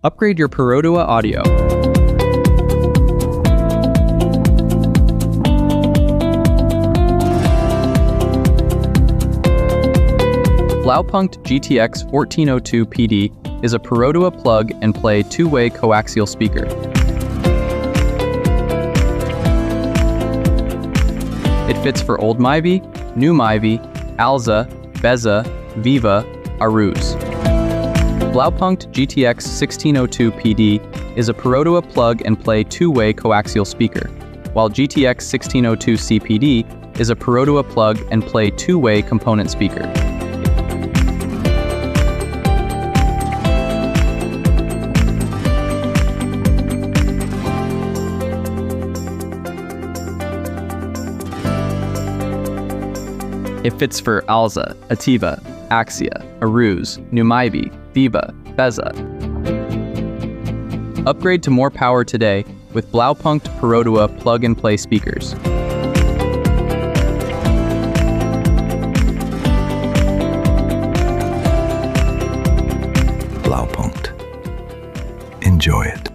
Upgrade your Perodua audio. Blaupunkt GTX 1402 PD is a Perodua plug-and-play two-way coaxial speaker. It fits for old Myvi, new Myvi, Alza, Beza, Viva, Aruz. Blaupunkt GTX 1602 PD is a Perodua plug-and-play two-way coaxial speaker, while GTX 1602 CPD is a Perodua plug-and-play two-way component speaker. It fits for Alza, Ativa, Axia, Aruz, new Myvi, Viva, Beza. Upgrade to more power today with Blaupunkt Perodua plug-and-play speakers. Blaupunkt. Enjoy it.